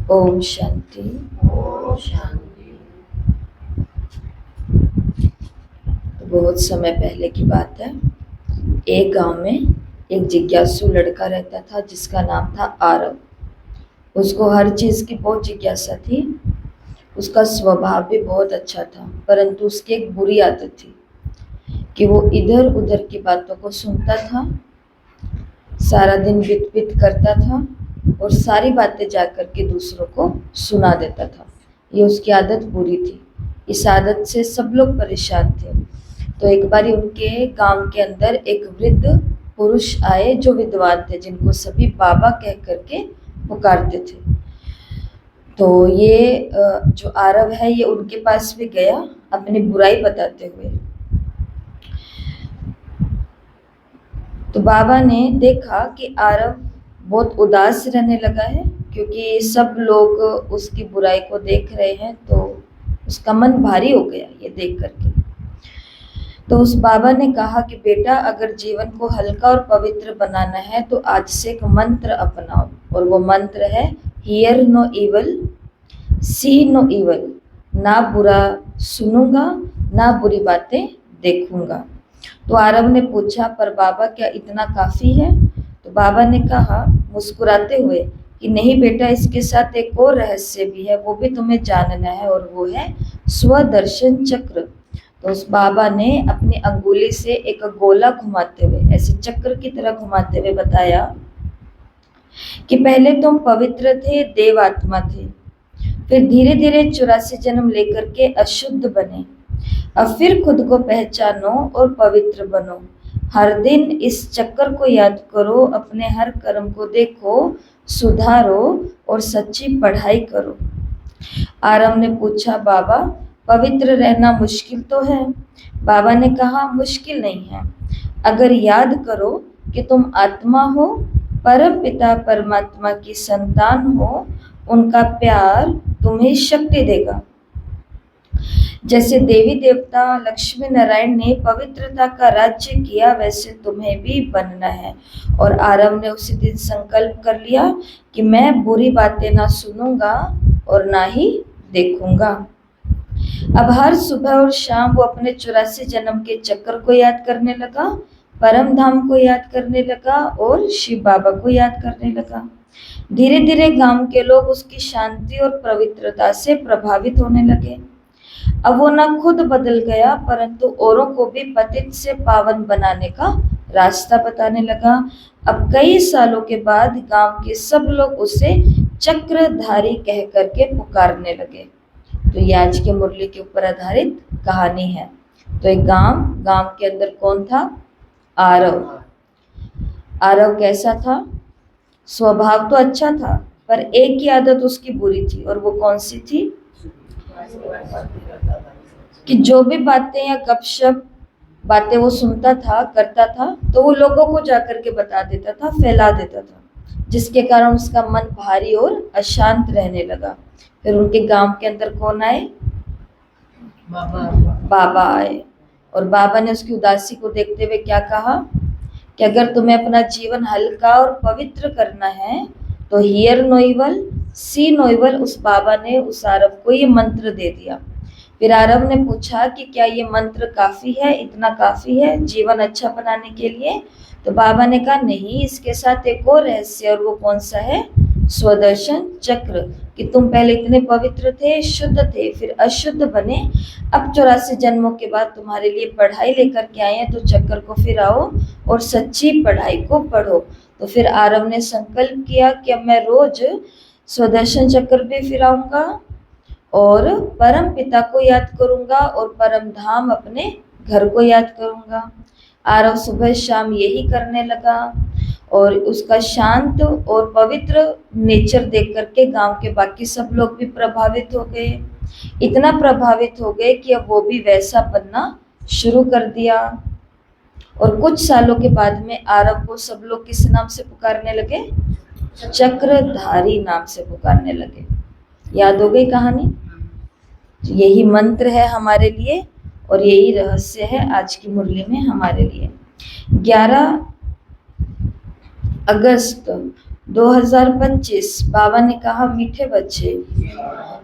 ओम शांति। ओम शांति। तो बहुत समय पहले की बात है। एक गांव में एक जिज्ञासु लड़का रहता था जिसका नाम था आरव। उसको हर चीज़ की बहुत जिज्ञासा थी। उसका स्वभाव भी बहुत अच्छा था, परंतु उसकी एक बुरी आदत थी कि वो इधर उधर की बातों को सुनता था, सारा दिन बित बित करता था और सारी बातें जाकर के दूसरों को सुना देता था। ये उसकी आदत बुरी थी। इस आदत से सब लोग परेशान थे। तो एक बारी उनके गांव के अंदर एक वृद्ध पुरुष आए जो विद्वान थे, जिनको सभी बाबा कह करके पुकारते थे। तो ये जो आरव है ये उनके पास भी गया अपनी बुराई बताते हुए। तो बाबा ने देखा कि आरव बहुत उदास रहने लगा है, क्योंकि सब लोग उसकी बुराई को देख रहे हैं। तो उसका मन भारी हो गया ये देख करके। तो उस बाबा ने कहा कि बेटा, अगर जीवन को हल्का और पवित्र बनाना है तो आज से एक मंत्र अपनाओ, और वो मंत्र है hear no evil, see no evil. ना बुरा सुनूंगा, ना बुरी बातें देखूंगा। तो आरव ने पूछा, पर बाबा क्या इतना काफी है? तो बाबा ने कहा मुस्कुराते हुए कि नहीं बेटा, इसके साथ एक और रहस्य भी है, वो भी तुम्हें जानना है, और वो है स्वदर्शन चक्र। तो उस बाबा ने अपनी अंगुली से एक गोला घुमाते हुए, ऐसे चक्र की तरह घुमाते हुए बताया कि पहले तुम पवित्र थे, देव आत्मा थे, फिर धीरे धीरे 84 जन्म लेकर के अशुद्ध बने। अब फिर खुद को पहचानो और पवित्र बनो। हर दिन इस चक्कर को याद करो, अपने हर कर्म को देखो, सुधारो और सच्ची पढ़ाई करो। आरव ने पूछा, बाबा पवित्र रहना मुश्किल तो है? बाबा ने कहा मुश्किल नहीं है। अगर याद करो कि तुम आत्मा हो, परम पिता परमात्मा की संतान हो, उनका प्यार तुम्हें शक्ति देगा। जैसे देवी देवता लक्ष्मी नारायण ने पवित्रता का राज्य किया, वैसे तुम्हें भी बनना है। और आरव ने उसी दिन संकल्प कर लिया कि मैं बुरी बातें ना सुनूंगा और ना ही देखूंगा। अब हर सुबह और शाम वो अपने 84 जन्म के चक्र को याद करने लगा, परम धाम को याद करने लगा और शिव बाबा को याद करने लगा। धीरे धीरे गांव के लोग उसकी शांति और पवित्रता से प्रभावित होने लगे। अब वो न खुद बदल गया, परंतु औरों को भी पतित से पावन बनाने का रास्ता बताने लगा। अब कई सालों के बाद गांव के सब लोग उसे चक्रधारी कह करके पुकारने लगे। तो ये आज के मुरली के ऊपर आधारित कहानी है। तो एक गांव के अंदर कौन था? आरव। आरव कैसा था? स्वभाव तो अच्छा था, पर एक ही आदत उसकी बुरी थी, और वो कौन सी थी? कि जो भी बातें या गपशप बातें वो सुनता था, करता था, तो वो लोगों को जाकर के बता देता था, फैला देता था, जिसके कारण उसका मन भारी और अशांत रहने लगा। फिर उनके गांव के अंदर कौन आए? बाबा आए। और बाबा ने उसकी उदासी को देखते हुए क्या कहा कि अगर तुम्हें अपना जीवन हल्का और पवित्र करना है तो hear no evil, see no evil. उस बाबा ने उस आरव को ये मंत्र दे दिया। फिर आरव ने पूछा कि क्या ये मंत्र काफी है, इतना काफी है जीवन अच्छा बनाने के लिए? तो बाबा ने कहा नहीं, इसके साथ एक और रहस्य, और वो कौन सा है? स्वदर्शन चक्र। कि तुम पहले इतने पवित्र थे, शुद्ध थे, फिर अशुद्ध बने, अब 84 जन्मों के बाद तुम्हारे लिए पढ़ाई लेकर के आए हैं, तो चक्कर को फिराओ और सच्ची पढ़ाई को पढ़ो। तो फिर आरव ने संकल्प किया कि अब मैं रोज स्वदर्शन चक्र भी फिराऊंगा और परम पिता को याद करूंगा और परम धाम अपने घर को याद करूंगा। आरव सुबह शाम यही करने लगा, और उसका शांत और पवित्र नेचर देख करके गांव के बाकी सब लोग भी प्रभावित हो गए। इतना प्रभावित हो गए कि अब वो भी वैसा बनना शुरू कर दिया। और कुछ सालों के बाद में आरव को सब लोग किस नाम से पुकारने लगे? चक्रधारी नाम से पुकारने लगे। याद हो गई कहानी? यही मंत्र है हमारे लिए, और यही रहस्य है आज की मुरली में हमारे लिए। 11 अगस्त 2025 बाबा ने कहा, मीठे बच्चे,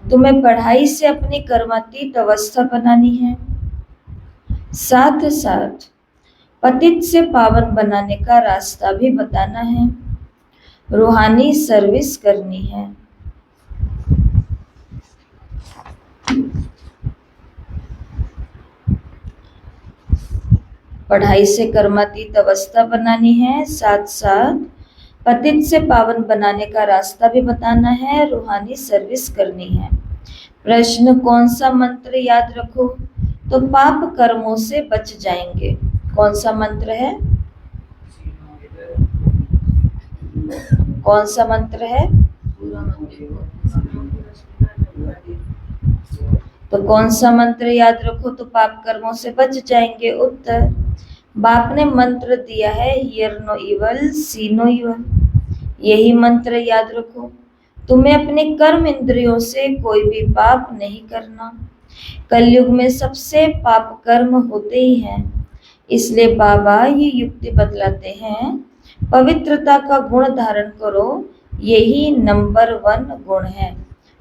तुम्हें पढ़ाई से अपनी कर्मातीत अवस्था बनानी है, साथ साथ पतित से पावन बनाने का रास्ता भी बताना है, रूहानी सर्विस करनी है। पढ़ाई से कर्मातीत अवस्था बनानी है, साथ साथ पतित से पावन बनाने का रास्ता भी बताना है, रूहानी सर्विस करनी है। प्रश्न, कौन सा मंत्र याद रखो तो पाप कर्मों से बच जाएंगे? कौन सा मंत्र है? कौन सा मंत्र है? तो कौन सा मंत्र याद रखो तो पाप कर्मों से बच जाएंगे? उत्तर, बाप ने मंत्र दिया है, hear no evil, see no evil. यही मंत्र याद रखो। तुम्हें अपने कर्म इंद्रियों से कोई भी पाप नहीं करना। कलयुग में सबसे पाप कर्म होते ही हैं, इसलिए बाबा ये युक्ति बतलाते हैं, पवित्रता का गुण धारण करो, यही नंबर 1 गुण है।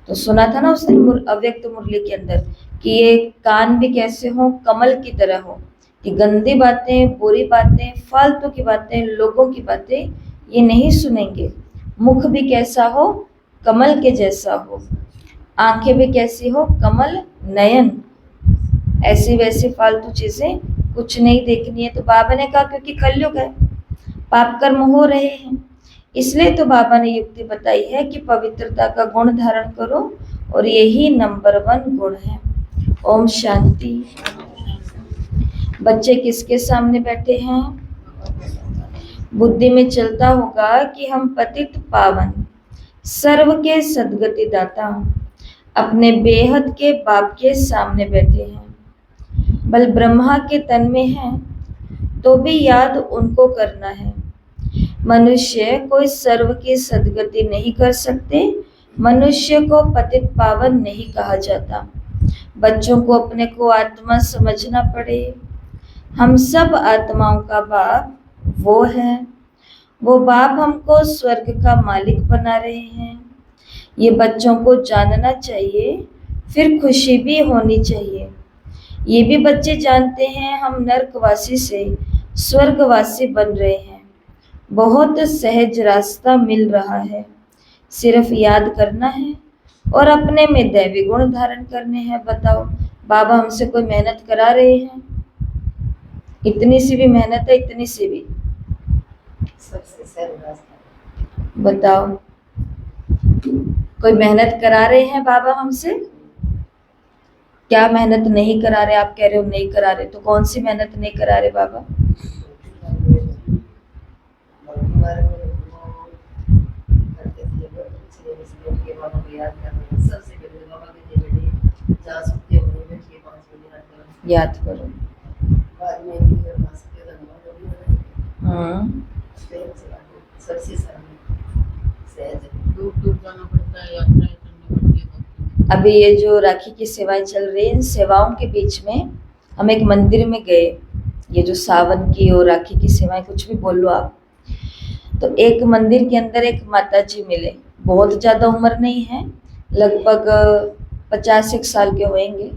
तो सुना था ना उस दिन अव्यक्त मुरली के अंदर कि ये कान भी कैसे हो, कमल की तरह हो, कि गंदी बातें, बुरी बातें, फालतू की बातें, लोगों की बातें ये नहीं सुनेंगे। मुख भी कैसा हो, कमल के जैसा हो, आंखें भी कैसी हो, कमल नयन। ऐसी वैसी फालतू चीजें कुछ नहीं देखनी है। तो बाबा ने कहा क्योंकि कलयुग है, पाप कर्म हो रहे हैं, इसलिए तो बाबा ने युक्ति बताई है कि पवित्रता का गुण धारण करो और यही नंबर 1 गुण है। ओम शांति। बच्चे किसके सामने बैठे हैं? बुद्धि में चलता होगा कि हम पतित पावन, सर्व के सद्गति दाता, अपने बेहद के बाप के सामने बैठे हैं। बल ब्रह्मा के तन में है तो भी याद उनको करना है। मनुष्य कोई सर्व की सद्गति नहीं कर सकते, मनुष्य को पतित पावन नहीं कहा जाता। बच्चों को अपने को आत्मा समझना पड़े। हम सब आत्माओं का बाप वो है। वो बाप हमको स्वर्ग का मालिक बना रहे हैं। ये बच्चों को जानना चाहिए, फिर खुशी भी होनी चाहिए। ये भी बच्चे जानते हैं हम नरकवासी से स्वर्गवासी बन रहे हैं। बहुत सहज रास्ता मिल रहा है, सिर्फ याद करना है और अपने में दैवी गुण धारण करने हैं। बताओ, बाबा हमसे कोई मेहनत करा रहे हैं? इतनी सी भी मेहनत है, इतनी सी भी? सबसे सरल रास्ता। बताओ, कोई मेहनत करा रहे हैं बाबा हमसे? क्या मेहनत नहीं करा रहे? आप कह रहे हो नहीं करा रहे, तो कौन सी मेहनत नहीं करा रहे बाबा? याद करो। अभी ये जो राखी की सेवाएं चल रही है, इन सेवाओं के बीच में हम एक मंदिर में गए। ये जो सावन की और राखी की सेवाएं, कुछ भी बोल लो आप, तो एक मंदिर के अंदर एक माता जी मिले। बहुत ज़्यादा उम्र नहीं है, लगभग 50 साल के होंगे,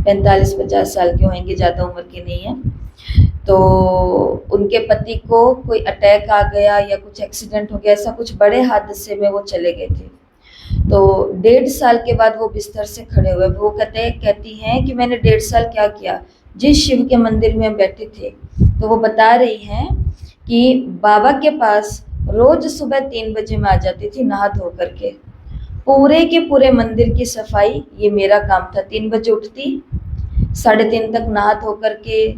45-50 साल के होंगे, ज़्यादा उम्र के नहीं है। तो उनके पति को कोई अटैक आ गया या कुछ एक्सीडेंट हो गया, ऐसा कुछ बड़े हादसे में वो चले गए थे। तो 1.5 साल के बाद वो बिस्तर से खड़े हुए। वो कहती हैं कि मैंने 1.5 साल क्या किया, जिस शिव के मंदिर में बैठे थे। तो वो बता रही हैं कि बाबा के पास रोज सुबह 3 बजे मैं आ जाती थी नहा धो करके। पूरे के पूरे मंदिर की सफाई ये मेरा काम था। 3 बजे उठती, 3:30 तक नहा धो करके,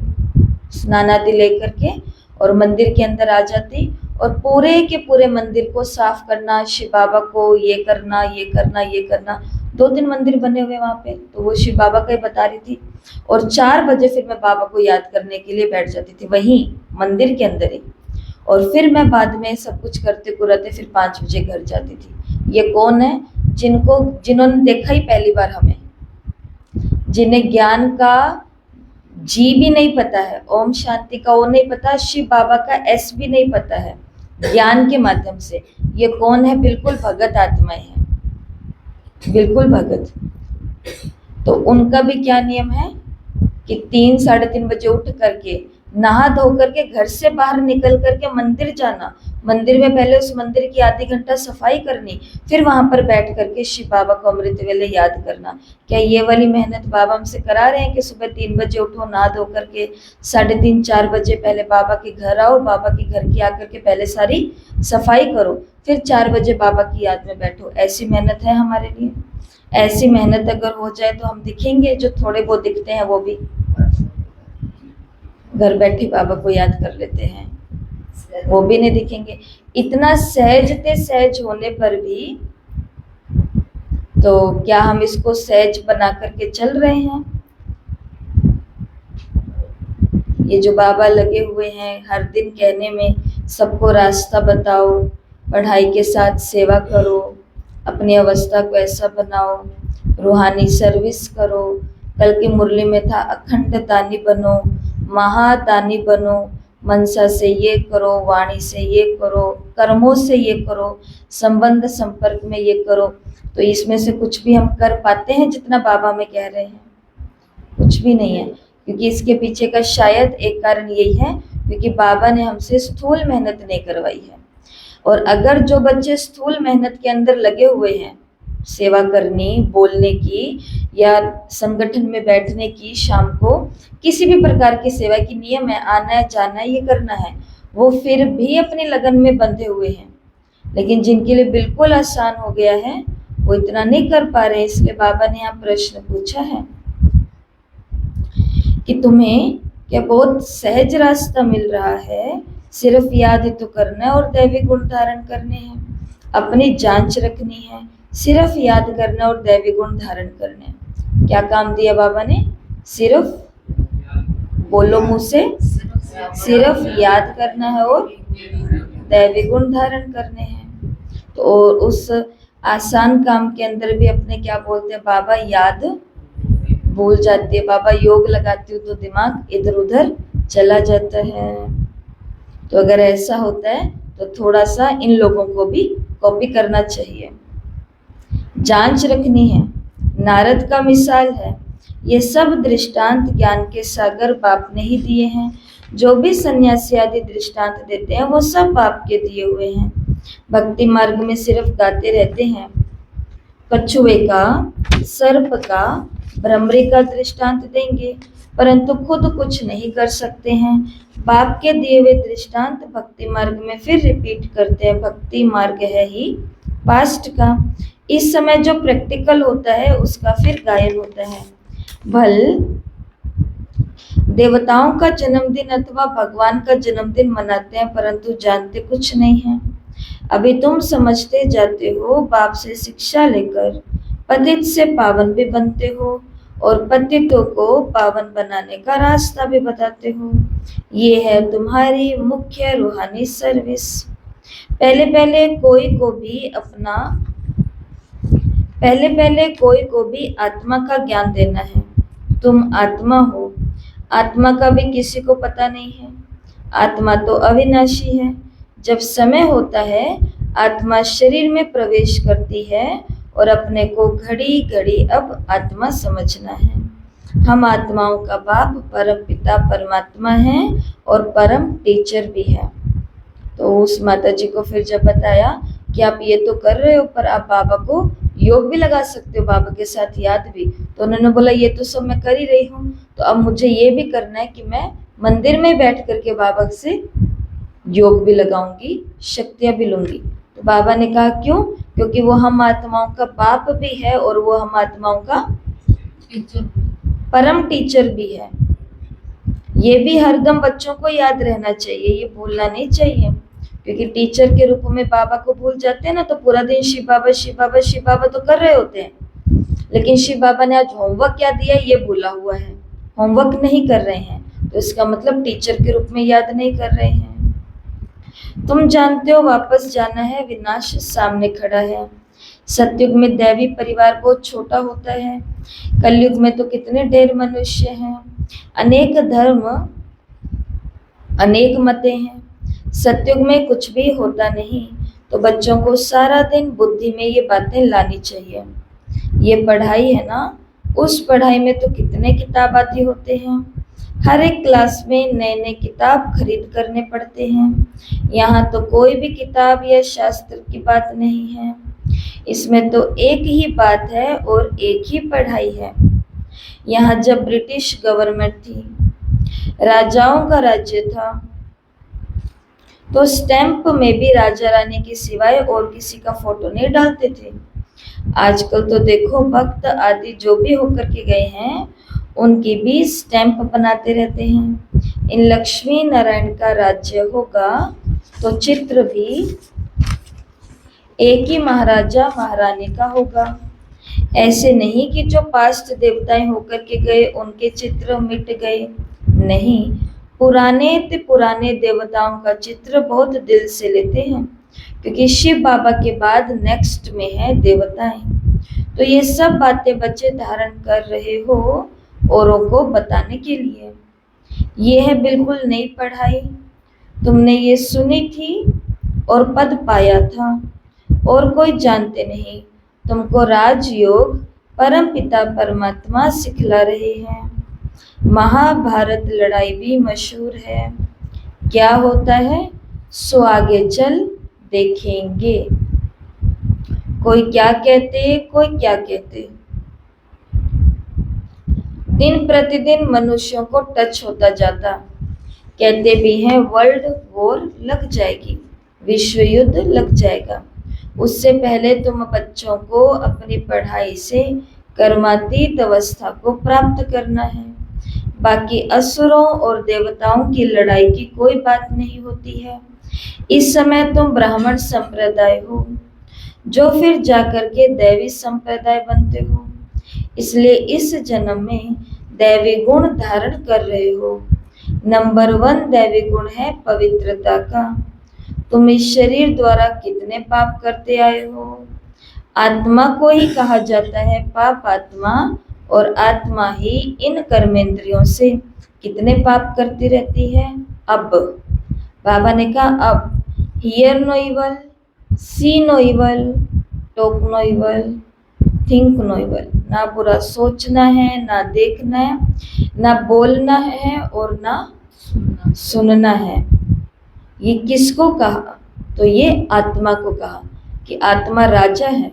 स्नान आदि ले करके और मंदिर के अंदर आ जाती और पूरे के पूरे मंदिर को साफ करना, शिव बाबा को ये करना, ये करना, ये करना। 2-3 मंदिर बने हुए वहाँ पे, तो वो शिव बाबा का ही बता रही थी। और 4 बजे फिर मैं बाबा को याद करने के लिए बैठ जाती थी वहीं मंदिर के अंदर ही। और फिर मैं बाद में सब कुछ करते कुराते फिर 5 बजे घर जाती थी। ये कौन है? जिन्होंने देखा ही पहली बार हमें, जिन्हें ज्ञान का जी भी नहीं पता है, ओम शांति का ओ नहीं पता, शिव बाबा का एस भी नहीं पता है, ज्ञान के माध्यम से। ये कौन है? बिल्कुल भगत आत्माएं हैं, बिल्कुल भगत। तो उनका भी क्या नियम है कि 3-3:30 बजे उठ करके नहा धो करके घर से बाहर निकल करके मंदिर जाना, मंदिर में पहले उस मंदिर की आधी घंटा सफाई करनी, फिर वहां पर बैठ करके शिव बाबा को अमृत वेले याद करना। क्या ये वाली मेहनत बाबा हमसे करा रहे हैं कि सुबह 3 बजे उठो, नहा धो करके 3:30-4 बजे पहले बाबा के घर आओ, बाबा के घर की आकर के पहले सारी सफाई करो, फिर 4 बजे बाबा की याद में बैठो? ऐसी मेहनत है हमारे लिए? ऐसी मेहनत अगर हो जाए तो हम दिखेंगे? जो थोड़े बहुत दिखते हैं वो भी घर बैठे बाबा को याद कर लेते हैं, वो भी नहीं दिखेंगे। इतना सहजते सहज होने पर भी तो क्या हम इसको सहज बना करके चल रहे हैं? ये जो बाबा लगे हुए हैं हर दिन कहने में सबको रास्ता बताओ, पढ़ाई के साथ सेवा करो, अपनी अवस्था को ऐसा बनाओ, रूहानी सर्विस करो। कल की मुरली में था अखंड दानी बनो, महादानी बनो, मनसा से ये करो, वाणी से ये करो, कर्मों से ये करो, संबंध संपर्क में ये करो। तो इसमें से कुछ भी हम कर पाते हैं जितना बाबा में कह रहे हैं? कुछ भी नहीं है, क्योंकि इसके पीछे का शायद एक कारण यही है क्योंकि बाबा ने हमसे स्थूल मेहनत नहीं करवाई है। और अगर जो बच्चे स्थूल मेहनत के अंदर लगे हुए हैं, सेवा करनी, बोलने की या संगठन में बैठने की, शाम को किसी भी प्रकार की सेवा की नियम है, आना है, जाना है, ये करना है, वो फिर भी अपनी लगन में बंधे हुए हैं। लेकिन जिनके लिए बिल्कुल आसान हो गया है वो इतना नहीं कर पा रहे। इसलिए बाबा ने यहाँ प्रश्न पूछा है कि तुम्हें क्या बहुत सहज रास्ता मिल रहा है? सिर्फ याद ही तो करना है और दैवी गुण धारण करने हैं, अपनी जांच रखनी है, सिर्फ याद करना और दैवी गुण धारण करने हैं। क्या काम दिया बाबा ने? सिर्फ बोलो मुंह से, सिर्फ याद करना है और दैवी गुण धारण करने हैं। तो और उस आसान काम के अंदर भी अपने क्या बोलते हैं बाबा, याद भूल जाती है। बाबा योग लगाती हूँ तो दिमाग इधर उधर चला जाता है। तो अगर ऐसा होता है तो थोड़ा सा इन लोगों को भी कॉपी करना चाहिए, जांच रखनी है। नारद का मिसाल है, ये सब दृष्टांत ज्ञान के सागर बाप ने ही दिए हैं। जो भी सन्यासी आदि दृष्टांत देते हैं वो सब बाप के दिए हुए हैं। भक्ति मार्ग में सिर्फ गाते रहते हैं, कछुए का, सर्प का, भ्रमरी का दृष्टांत देंगे परंतु खुद कुछ नहीं कर सकते हैं। बाप के दिए हुए दृष्टांत भक्ति मार्ग में फिर रिपीट करते हैं। भक्ति मार्ग है ही पास्ट का, इस समय जो प्रैक्टिकल होता है उसका फिर गायन होता है। भल देवताओं का जन्मदिन अथवा भगवान का जन्मदिन मनाते हैं परंतु जानते कुछ नहीं है। अभी तुम समझते जाते हो, बाप से शिक्षा लेकर पतित से पावन भी बनते हो और पतितों को पावन बनाने का रास्ता भी बताते हो। ये है तुम्हारी मुख्य रूहानी सर्विस। पहले पहले कोई को भी आत्मा का ज्ञान देना है। तुम आत्मा हो, आत्मा का भी किसी को पता नहीं है। आत्मा तो अविनाशी है। जब समय होता है आत्मा शरीर में प्रवेश करती है और अपने को घड़ी घड़ी अब आत्मा समझना है। हम आत्माओं का बाप परम पिता परमात्मा है और परम टीचर भी है। तो उस माता जी को फिर जब बताया कि आप ये तो कर रहे हो पर आप बाबा को योग भी लगा सकते हो, बाबा के साथ याद भी, तो उन्होंने बोला ये तो सब मैं कर ही रही हूँ, तो अब मुझे ये भी करना है कि मैं मंदिर में बैठ करके बाबा से योग भी लगाऊंगी, शक्तियां भी लूंगी। तो बाबा ने कहा क्यों? क्योंकि वो हम आत्माओं का बाप भी है और वो हम आत्माओं का परम टीचर भी है। ये भी हरदम बच्चों को याद रहना चाहिए, ये भूलना नहीं चाहिए। क्योंकि टीचर के रूप में बाबा को भूल जाते हैं ना तो पूरा दिन शिव बाबा शिव बाबा शिव बाबा तो कर रहे होते हैं, लेकिन शिव बाबा ने आज होमवर्क क्या दिया ये भूला हुआ है, होमवर्क नहीं कर रहे हैं, तो इसका मतलब टीचर के रूप में याद नहीं कर रहे हैं। तुम जानते हो वापस जाना है, विनाश सामने खड़ा है। सतयुग में दैवी परिवार बहुत छोटा होता है, कलयुग में तो कितने ढेर मनुष्य हैं, अनेक धर्म, अनेक मतें हैं। सतयुग में कुछ भी होता नहीं, तो बच्चों को सारा दिन बुद्धि में ये बातें लानी चाहिए। ये पढ़ाई है ना, उस पढ़ाई में तो कितने किताब आती होते हैं, हर एक क्लास में नए नए किताब खरीद करने पड़ते हैं। यहाँ तो कोई भी किताब या शास्त्र की बात नहीं है, इसमें तो एक ही बात है और एक ही पढ़ाई है। यहाँ जब ब्रिटिश गवर्नमेंट थी, राजाओं का राज्य था, तो स्टैंप में भी राजा रानी के सिवाय और किसी का फोटो नहीं डालते थे। आजकल तो देखो, भक्त आदि जो भी होकर के गए हैं, उनकी भी स्टैंप बनाते रहते हैं। इन लक्ष्मी नारायण का राज्य होगा तो चित्र भी एक ही महाराजा महारानी का होगा। ऐसे नहीं कि जो पास्ट देवताएं होकर के गए उनके चित्र मिट गए, नहीं, पुराने देवताओं का चित्र बहुत दिल से लेते हैं, क्योंकि शिव बाबा के बाद नेक्स्ट में है देवताएं। तो ये सब बातें बच्चे धारण कर रहे हो औरों को बताने के लिए। ये है बिल्कुल नई पढ़ाई, तुमने ये सुनी थी और पद पाया था, और कोई जानते नहीं। तुमको राजयोग परम पिता परमात्मा सिखला रहे हैं। महाभारत लड़ाई भी मशहूर है, क्या होता है सो आगे चल देखेंगे। कोई क्या कहते, कोई क्या कहते। दिन प्रतिदिन मनुष्यों को टच होता जाता, कहते भी हैं वर्ल्ड वॉर लग जाएगी, विश्व युद्ध लग जाएगा। उससे पहले तुम बच्चों को अपनी पढ़ाई से कर्मातीत अवस्था को प्राप्त करना है। बाकी असुरों और देवताओं की लड़ाई की कोई बात नहीं होती है। इस समय तुम ब्राह्मण संप्रदाय हो, जो फिर जाकर के दैवी संप्रदाय बनते हो, इसलिए इस जन्म में दैवी गुण धारण कर रहे हो। नंबर 1 दैवी गुण है पवित्रता का। तुम इस शरीर द्वारा कितने पाप करते आए हो। आत्मा को ही कहा जाता है पाप आत्मा, और आत्मा ही इन कर्मेंद्रियों से कितने पाप करती रहती है। अब बाबा ने कहा, अब hear no evil, see no evil, talk no evil, think no evil. ना बुरा सोचना है, ना देखना है, ना बोलना है और ना सुनना है। ये किसको कहा? तो ये आत्मा को कहा कि आत्मा राजा है,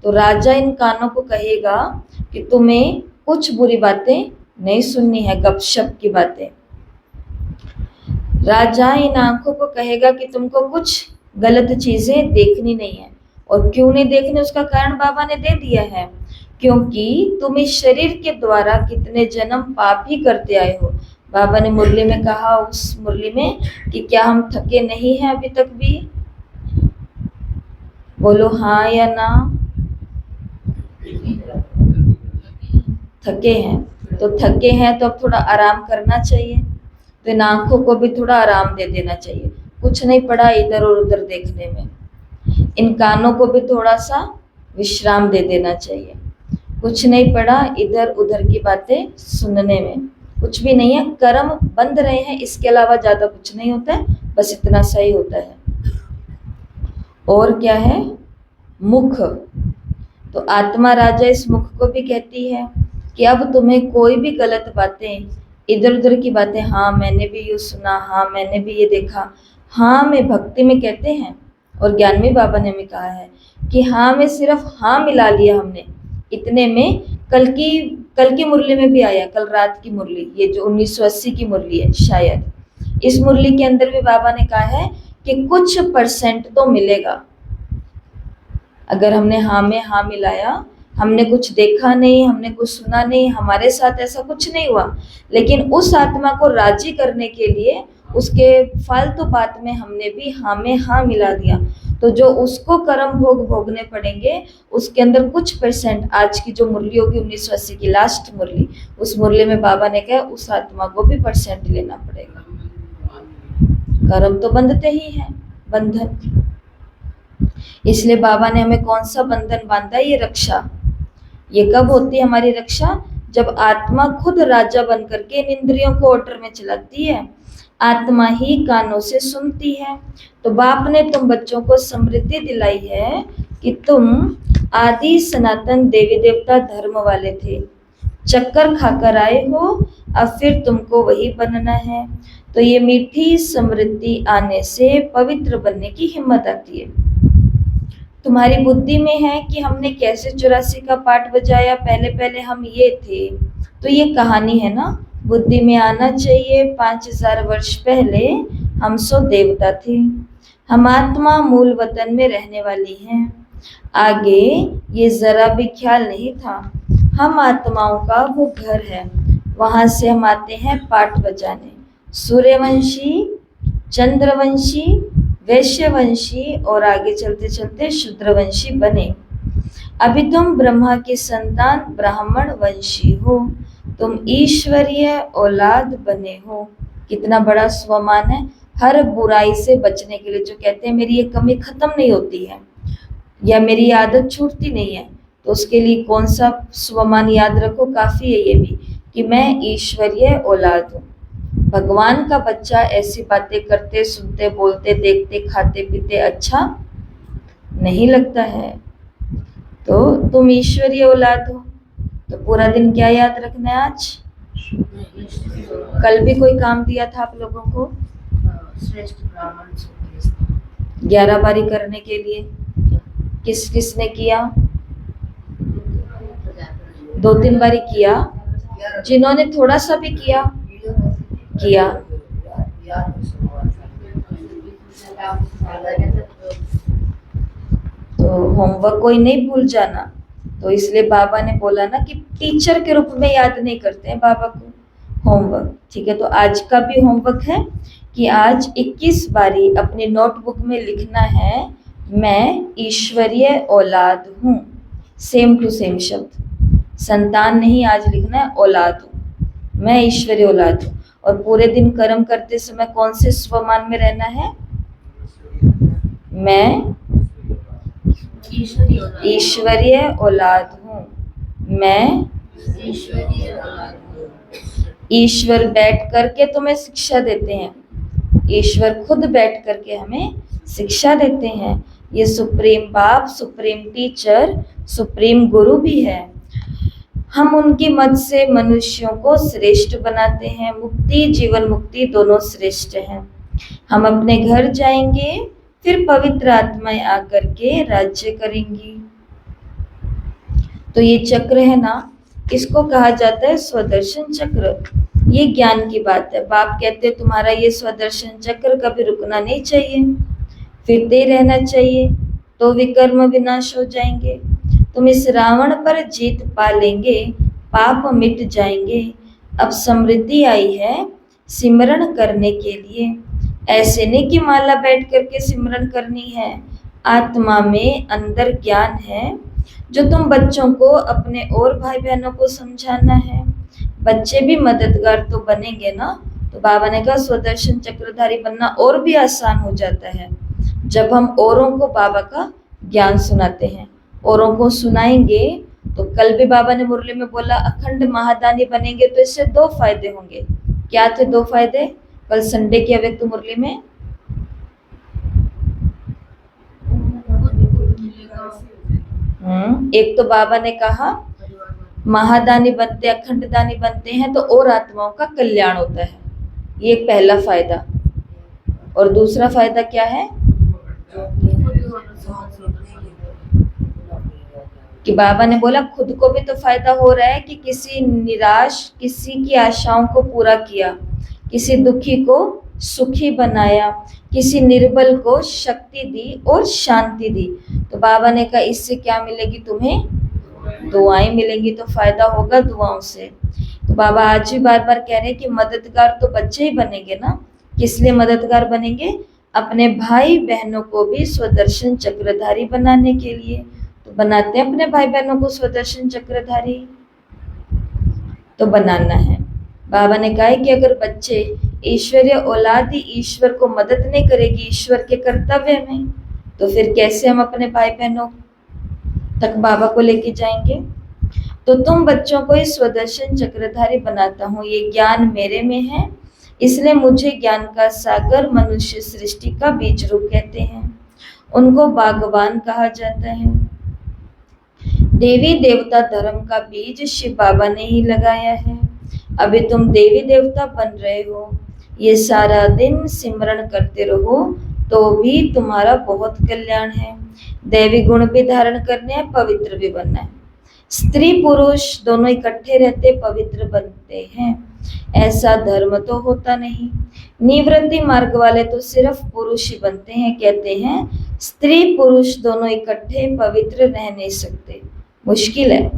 तो राजा इन कानों को कहेगा कि तुम्हें कुछ बुरी बातें नहीं सुननी है, गपशप की बातें। राजा इन आंखों को कहेगा कि तुमको कुछ गलत चीजें देखनी नहीं है। और क्यों नहीं देखनी, उसका कारण बाबा ने दे दिया है, क्योंकि तुम इस शरीर के द्वारा कितने जन्म पाप ही करते आए हो। बाबा ने मुरली में कहा, उस मुरली में, कि क्या हम थके नहीं हैं अभी तक भी? बोलो हाँ या ना। थके हैं, तो थके हैं तो अब थोड़ा आराम करना चाहिए। तो इन आंखों को भी थोड़ा आराम दे देना चाहिए, कुछ नहीं पड़ा इधर और उधर देखने में। इन कानों को भी थोड़ा सा विश्राम दे देना चाहिए, कुछ नहीं पड़ा इधर उधर की बातें सुनने में। कुछ भी नहीं है, कर्म बंद रहे हैं, इसके अलावा ज्यादा कुछ नहीं होता है, बस इतना सही होता है। और क्या है? मुख। तो आत्मा राजा इस मुख को भी कहती है कि अब तुम्हें कोई भी गलत बातें, इधर उधर की बातें, हाँ मैंने भी ये सुना, हाँ मैंने भी ये देखा, हाँ में भक्ति में कहते हैं, और ज्ञान में बाबा ने हमें कहा है कि हाँ में सिर्फ हाँ मिला लिया हमने, इतने में कल की मुरली में भी आया, कल रात की मुरली, ये जो 1980 की मुरली है शायद, इस मुरली के अंदर भी बाबा ने कहा है कि कुछ % तो मिलेगा। अगर हमने हाँ में हाँ मिलाया, हमने कुछ देखा नहीं, हमने कुछ सुना नहीं, हमारे साथ ऐसा कुछ नहीं हुआ, लेकिन उस आत्मा को राजी करने के लिए उसके फालतू बात में हमने भी हाँ में हाँ मिला दिया, तो जो उसको कर्म भोग भोगने पड़ेंगे, उसके अंदर कुछ %, आज की जो मुरली होगी 1980 की लास्ट मुरली, उस मुरली में बाबा ने कहा उस आत्मा को भी % लेना पड़ेगा। कर्म तो बंधते ही हैं, बंधन। इसलिए बाबा ने हमें कौन सा बंधन बांधा? ये रक्षा। ये कब होती है हमारी रक्षा? जब आत्मा खुद राजा बन करके इन इंद्रियों को ऑर्डर में चलाती है, आत्मा ही कानों से सुनती है। तो बाप ने तुम बच्चों को समृद्धि दिलाई है कि तुम आदि सनातन देवी देवता धर्म वाले थे, चक्कर खाकर आए हो, अब फिर तुमको वही बनना है। तो ये मीठी समृद्धि आने से पवित्र बनने की हिम्मत आती है। तुम्हारी बुद्धि में है कि हमने कैसे 84 का पाठ बजाया, पहले पहले हम ये थे। तो ये कहानी है ना, बुद्धि में आना चाहिए 5000 वर्ष पहले हम सो देवता थे, हम आत्मा मूल वतन में रहने वाली हैं। आगे ये जरा भी ख्याल नहीं था। हम आत्माओं का वो घर है, वहां से हम आते हैं पाठ बजाने। सूर्यवंशी, चंद्रवंशी, वैश्यवंशी और आगे चलते चलते शूद्रवंशी बने। अभी तुम ब्रह्मा की संतान ब्राह्मण वंशी हो, तुम ईश्वरीय औलाद बने हो। कितना बड़ा स्वमान है। हर बुराई से बचने के लिए, जो कहते हैं मेरी ये कमी खत्म नहीं होती है या मेरी आदत छूटती नहीं है, तो उसके लिए कौन सा स्वमान याद रखो, काफी है ये भी कि मैं ईश्वरीय औलाद हूँ। भगवान का बच्चा ऐसी बातें करते, सुनते, बोलते, देखते, खाते पीते अच्छा नहीं लगता है। तो तुम ईश्वरीय औलाद हो, तो पूरा दिन क्या याद रखना है आज? कल भी कोई काम दिया था आप लोगों को, श्रेष्ठ ब्राह्मण 11 बारी करने के लिए। किस किसने किया? 2-3 बारी किया। जिन्होंने थोड़ा सा भी किया तो होमवर्क कोई नहीं भूल जाना। तो इसलिए बाबा ने बोला ना कि टीचर के रूप में याद नहीं करते हैं बाबा को, होमवर्क। ठीक है, तो आज का भी होमवर्क है कि आज 21 बारी अपनी नोटबुक में लिखना है, मैं ईश्वरीय औलाद हूँ। सेम टू सेम शब्द, संतान नहीं आज लिखना है, औलाद हूँ, मैं ईश्वरीय औलाद हूँ। और पूरे दिन कर्म करते समय कौन से स्वमान में रहना है? मैं ईश्वरीय औलाद हूँ, मैं ईश्वर बैठ करके तुम्हें शिक्षा देते हैं, ईश्वर खुद बैठ करके हमें शिक्षा देते हैं। ये सुप्रीम बाप, सुप्रीम टीचर, सुप्रीम गुरु भी है। हम उनकी मत से मनुष्यों को श्रेष्ठ बनाते हैं। मुक्ति, जीवन मुक्ति दोनों श्रेष्ठ हैं। हम अपने घर जाएंगे, फिर पवित्र आत्माएं आकर के राज्य करेंगी। तो ये चक्र है ना, इसको कहा जाता है स्वदर्शन चक्र। ये ज्ञान की बात है। बाप कहते हैं तुम्हारा ये स्वदर्शन चक्र कभी रुकना नहीं चाहिए, फिरते रहना चाहिए, तो विकर्म विनाश हो जाएंगे। तुम इस रावण पर जीत पा लेंगे, पाप मिट जाएंगे। अब समृद्धि आई है सिमरण करने के लिए। ऐसे नहीं कि माला बैठ करके सिमरण करनी है, आत्मा में अंदर ज्ञान है जो तुम बच्चों को, अपने और भाई बहनों को समझाना है। बच्चे भी मददगार तो बनेंगे ना। तो बाबा ने कहा स्वदर्शन चक्रधारी बनना और भी आसान हो जाता है जब हम औरों को बाबा का ज्ञान सुनाते हैं। औरों को सुनाएंगे तो कल भी बाबा ने मुरली में बोला अखंड महादानी बनेंगे, तो इससे 2 फायदे होंगे। क्या थे 2 फायदे कल संडे की अव्यक्त मुरली में? एक तो बाबा ने कहा महादानी बनते, अखंड दानी बनते हैं तो और आत्माओं का कल्याण होता है, ये एक पहला फायदा। और दूसरा फायदा क्या है कि बाबा ने बोला खुद को भी तो फायदा हो रहा है कि किसी निराश, किसी की आशाओं को पूरा किया, किसी दुखी को सुखी बनाया, किसी निर्बल को शक्ति दी और शांति दी। तो बाबा ने कहा इससे क्या मिलेगी तुम्हें? दुआएं मिलेंगी। तो फायदा होगा दुआओं से। तो बाबा आज भी बार बार कह रहे हैं कि मददगार तो बच्चे ही बनेंगे ना। किस लिए मददगार बनेंगे? अपने भाई बहनों को भी स्वदर्शन चक्रधारी बनाने के लिए। तो बनाते हैं अपने भाई बहनों को स्वदर्शन चक्रधारी, तो बनाना है। बाबा ने कहा है कि अगर बच्चे, ईश्वरीय औलाद ही ईश्वर को मदद नहीं करेगी ईश्वर के कर्तव्य में, तो फिर कैसे हम अपने भाई बहनों तक बाबा को लेके जाएंगे? तो तुम बच्चों को इस स्वदर्शन चक्रधारी बनाता हूँ, ये ज्ञान मेरे में है, इसलिए मुझे ज्ञान का सागर मनुष्य सृष्टि का बीज रूप कहते हैं। उनको बागवान कहा जाता है। देवी देवता धर्म का बीज शिव बाबा ने ही लगाया है। अभी तुम देवी देवता बन रहे हो, ये सारा दिन सिमरन करते रहो तो भी तुम्हारा बहुत कल्याण है। दैवी गुण भी धारण करने हैं, पवित्र भी बनना है। स्त्री पुरुष दोनों इकट्ठे रहते पवित्र बनते हैं, ऐसा धर्म तो होता नहीं। निवृत्ति मार्ग वाले तो सिर्फ पुरुष ही बनते हैं। कहते हैं स्त्री पुरुष दोनों इकट्ठे पवित्र रह नहीं सकते, मुश्किल है।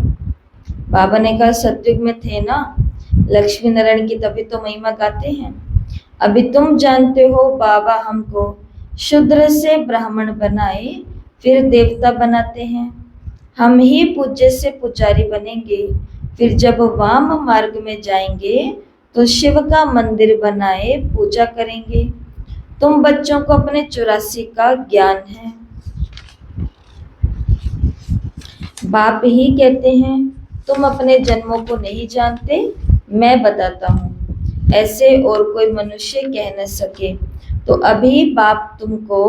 बाबा ने कहा सतयुग में थे ना लक्ष्मी नारायण की, तभी तो महिमा गाते हैं। अभी तुम जानते हो बाबा हमको शूद्र से ब्राह्मण बनाए फिर देवता बनाते हैं। हम ही पूज्य से पुजारी बनेंगे, फिर जब वाम मार्ग में जाएंगे तो शिव का मंदिर बनाए पूजा करेंगे। तुम बच्चों को अपने 84 का ज्ञान है। बाप ही कहते हैं तुम अपने जन्मों को नहीं जानते, मैं बताता हूँ, ऐसे और कोई मनुष्य कह न सके। तो अभी बाप तुमको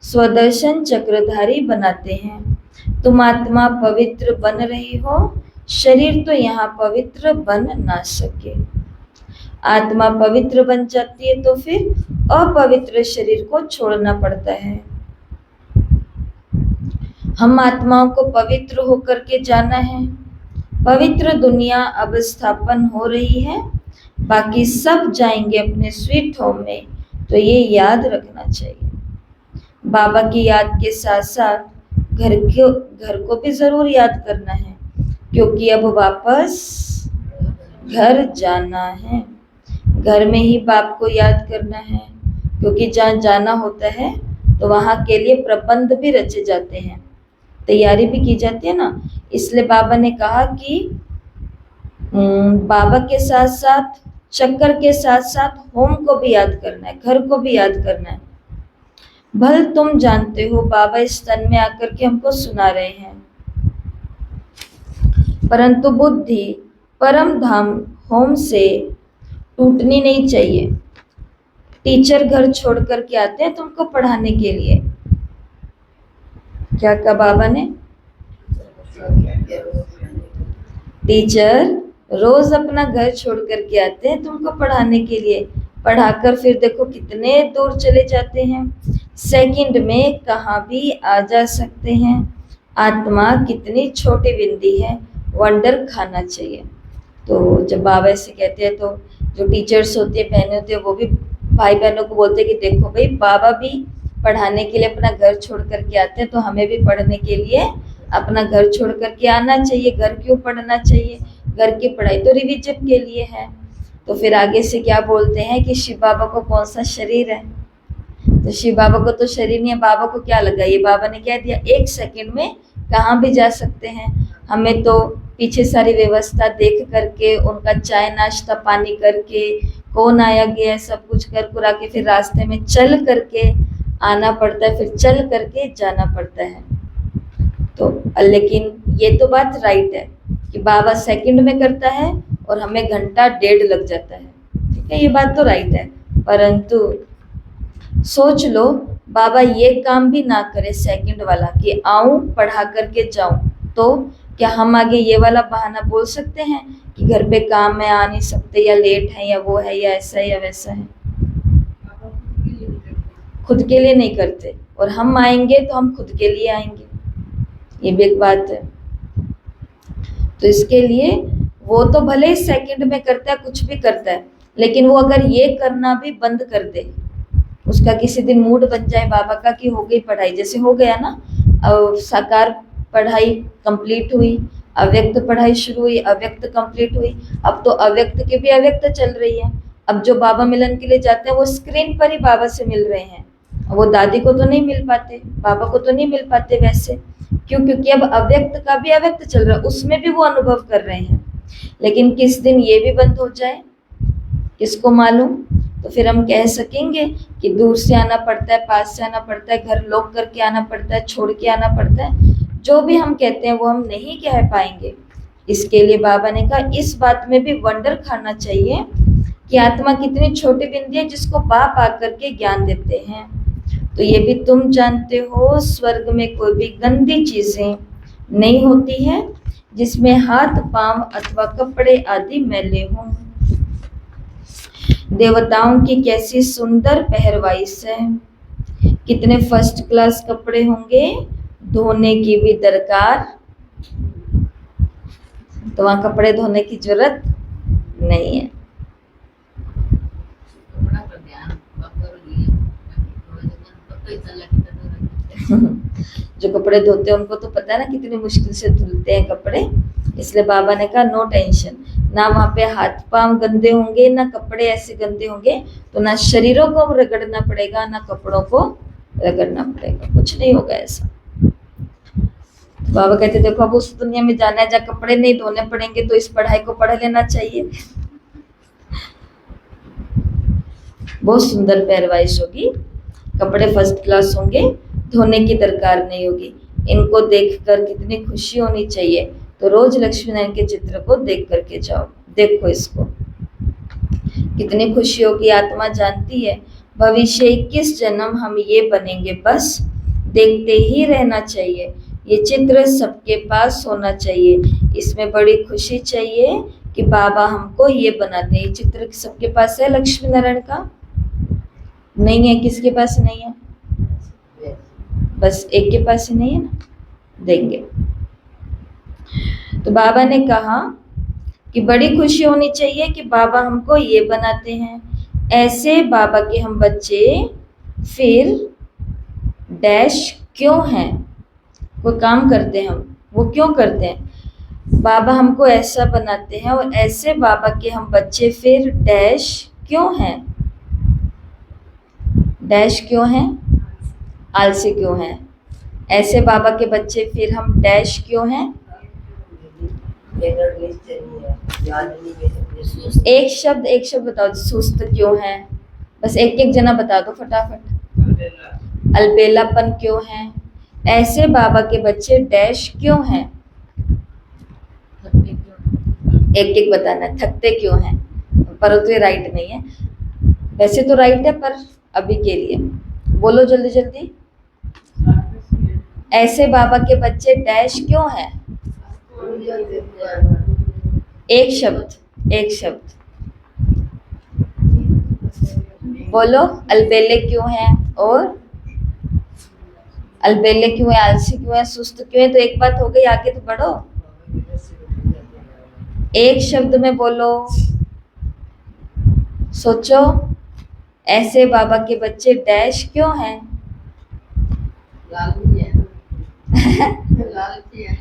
स्वदर्शन चक्रधारी बनाते हैं। तुम आत्मा पवित्र बन रही हो, शरीर तो यहाँ पवित्र बन ना सके। आत्मा पवित्र बन जाती है तो फिर अपवित्र शरीर को छोड़ना पड़ता है। हम आत्माओं को पवित्र होकर के जाना है। पवित्र दुनिया अब स्थापन हो रही है, बाकी सब जाएंगे अपने स्वीट होम में, तो ये याद रखना चाहिए। बाबा की याद के साथ साथ घर को भी जरूर याद करना है, क्योंकि अब वापस घर जाना है। घर में ही बाप को याद करना है, क्योंकि जहाँ जाना होता है तो वहाँ के लिए प्रबंध भी रचे जाते हैं, तैयारी भी की जाती है ना। इसलिए बाबा ने कहा कि बाबा के साथ साथ चक्कर के साथ साथ होम को भी याद करना है, घर को भी याद करना है। भल तुम जानते हो बाबा इस तन में आकर के हमको सुना रहे हैं, परंतु बुद्धि परम धाम होम से टूटनी नहीं चाहिए। टीचर घर छोड़ करके आते हैं तुमको पढ़ाने के लिए। क्या कहा बाबा ने? टीचर रोज अपना घर छोड़ करके आते हैं तुमको पढ़ाने के लिए, पढ़ाकर फिर देखो कितने दूर चले जाते हैं, सेकंड में कहाँ भी आ जा सकते हैं। आत्मा कितनी छोटी बिंदी है, वंडर खाना चाहिए। तो जब बाबा ऐसे कहते हैं तो जो टीचर्स होते हैं, बहनें होती है, वो भी भाई बहनों को बोलते हैं कि देखो भाई बाबा भी पढ़ाने के लिए अपना घर छोड़ करके आते हैं, तो हमें भी पढ़ने के लिए अपना घर छोड़ करके आना चाहिए। घर क्यों पढ़ना चाहिए? घर की पढ़ाई तो रिवीजन के लिए है। तो फिर आगे से क्या बोलते हैं कि शिव बाबा को कौन सा शरीर है? तो शिव बाबा को तो शरीर नहीं है। बाबा को क्या लगा? ये बाबा ने कह दिया 1 सेकंड में कहाँ भी जा सकते हैं। हमें तो पीछे सारी व्यवस्था देख करके, उनका चाय नाश्ता पानी करके, कौन आया गया सब कुछ कर कुरा के फिर रास्ते में चल करके आना पड़ता है, फिर चल करके जाना पड़ता है। तो लेकिन ये तो बात राइट है कि बाबा सेकंड में करता है और हमें घंटा 1.5 लग जाता है, ठीक है, ये बात तो राइट है। परंतु सोच लो बाबा ये काम भी ना करे सेकंड वाला कि आऊं पढ़ा करके जाऊं, तो क्या हम आगे ये वाला बहाना बोल सकते हैं कि घर पे काम है आ नहीं सकते, या लेट है, या वो है, या ऐसा है या वैसा है? खुद के लिए नहीं करते, और हम आएंगे तो हम खुद के लिए आएंगे, ये भी एक बात है। तो इसके लिए वो तो भले ही सेकंड में करता है, कुछ भी करता है, लेकिन वो अगर ये करना भी बंद कर दे, उसका किसी दिन मूड बन जाए बाबा का कि हो गई पढ़ाई, जैसे हो गया ना, साकार पढ़ाई कंप्लीट हुई, अव्यक्त पढ़ाई शुरू हुई, अव्यक्त कंप्लीट हुई, अब तो अव्यक्त की भी अव्यक्त चल रही है। अब जो बाबा मिलन के लिए जाते हैं वो स्क्रीन पर ही बाबा से मिल रहे हैं, वो दादी को तो नहीं मिल पाते, बाबा को तो नहीं मिल पाते वैसे, क्यों? क्योंकि अब अव्यक्त का भी अव्यक्त चल रहा है, उसमें भी वो अनुभव कर रहे हैं। लेकिन किस दिन ये भी बंद हो जाए किसको मालूम? तो फिर हम कह सकेंगे कि दूर से आना पड़ता है, पास से आना पड़ता है, घर लॉक करके आना पड़ता है, छोड़ के आना पड़ता है, जो भी हम कहते हैं वो हम नहीं कह पाएंगे। इसके लिए बाबा ने कहा इस बात में भी वंडर खाना चाहिए कि आत्मा कितनी छोटी बिंदी है जिसको बाप आकर के ज्ञान देते हैं। तो ये भी तुम जानते हो, स्वर्ग में कोई भी गंदी चीजें नहीं होती है जिसमें हाथ पांव अथवा कपड़े आदि मैले हों। देवताओं की कैसी सुंदर पहरवाइश है, कितने फर्स्ट क्लास कपड़े होंगे, धोने की भी दरकार, तो वहां कपड़े धोने की जरूरत नहीं है। कपड़ा पर ध्यान करो लिए थोड़ा सा पता ही चला कि जो कपड़े धोते हैं उनको तो पता है ना कितनी मुश्किल से धुलते हैं कपड़े, इसलिए बाबा ने कहा नो टेंशन, ना वहां पे हाथ पांव गंदे होंगे, ना कपड़े ऐसे गंदे होंगे, तो ना शरीरों को रगड़ना पड़ेगा ना कपड़ों को रगड़ना पड़ेगा, कुछ नहीं होगा ऐसा। तो बाबा कहते देखो अब उस दुनिया में जाना है जहाँ कपड़े नहीं धोने पड़ेंगे, तो इस पढ़ाई को पढ़ लेना चाहिए। बहुत सुंदर पहरवाइश होगी, कपड़े फर्स्ट क्लास होंगे, धोने की दरकार नहीं होगी। इनको देखकर कितनी खुशी होनी चाहिए, तो रोज लक्ष्मी नारायण के चित्र को देख करके जाओ, देखो इसको, कितनी खुशी होगी। आत्मा जानती है भविष्य 21 जन्म हम ये बनेंगे, बस देखते ही रहना चाहिए। ये चित्र सबके पास होना चाहिए, इसमें बड़ी खुशी चाहिए कि बाबा हमको ये बनाते हैं। ये चित्र सबके पास है लक्ष्मी नारायण का? नहीं है, किसके पास नहीं है? बस एक के पास ही नहीं है ना, देंगे। तो बाबा ने कहा कि बड़ी खुशी होनी चाहिए कि बाबा हमको ये बनाते हैं। ऐसे बाबा के हम बच्चे फिर डैश क्यों हैं? कोई काम करते हैं हम, वो क्यों करते हैं? बाबा हमको ऐसा बनाते हैं और ऐसे बाबा के हम बच्चे फिर डैश क्यों हैं? डैश क्यों हैं? आलसी क्यों हैं? ऐसे बाबा के बच्चे फिर हम डैश क्यों हैं? एक शब्द बताओ, सुस्त क्यों है? बस एक एक जना बता दो फटाफट। अलबेलापन क्यों है? ऐसे बाबा के बच्चे डैश क्यों हैं? एक एक बताना, थकते क्यों हैं? पर तो ये राइट नहीं है, वैसे तो राइट है पर अभी के लिए बोलो जल्दी जल्दी। ऐसे बाबा के बच्चे डैश क्यों हैं? एक शब्द बोलो। अलबेले क्यों हैं? और अलबेले क्यों है? आलसी क्यों है? सुस्त क्यों है? तो एक बात हो गई, आगे तो बढ़ो। एक शब्द में बोलो, सोचो। ऐसे बाबा के बच्चे डैश क्यों हैं?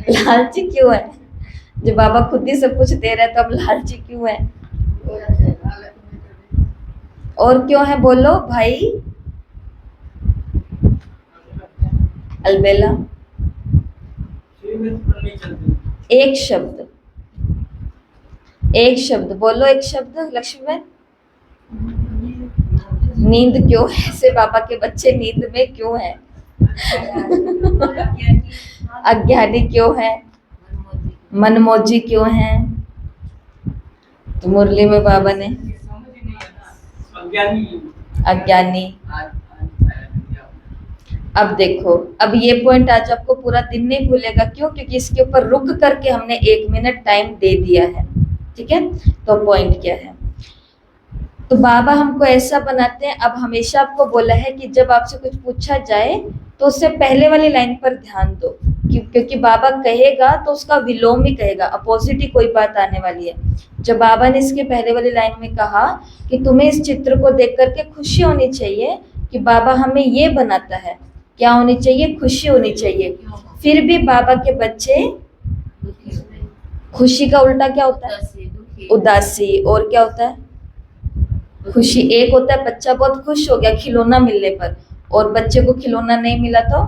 लालची क्यों है? जो बाबा खुद ही सब कुछ दे रहे हैं तो अब लालची क्यों है? और क्यों है बोलो भाई। अलबेला। एक शब्द बोलो, एक शब्द लक्ष्मी में। नींद क्यों है? ऐसे बाबा के बच्चे नींद में क्यों है? अज्ञानी क्यों है? मनमोजी क्यों है? तो मुरली में बाबा ने अज्ञानी। अब देखो, अब ये पॉइंट आज आपको पूरा दिन नहीं भूलेगा। क्यों? क्योंकि इसके ऊपर रुक करके हमने 1 मिनट टाइम दे दिया है, ठीक है। तो पॉइंट क्या है? तो बाबा हमको ऐसा बनाते हैं। अब हमेशा आपको बोला है कि जब आपसे कुछ पूछा जाए तो उससे पहले वाली लाइन पर ध्यान दो, क्योंकि बाबा कहेगा तो उसका विलोम ही कहेगा, अपोजिट ही कोई बात आने वाली है। जब बाबा ने इसके पहले वाली लाइन में कहा कि तुम्हें इस चित्र को देख करके खुशी होनी चाहिए कि बाबा हमें ये बनाता है, क्या होनी चाहिए? खुशी होनी चाहिए। फिर भी बाबा के बच्चे, खुशी का उल्टा क्या होता है? उदासी। और क्या होता है? खुशी। एक होता है बच्चा बहुत खुश हो गया खिलौना मिलने पर, और बच्चे को खिलौना नहीं मिला तो?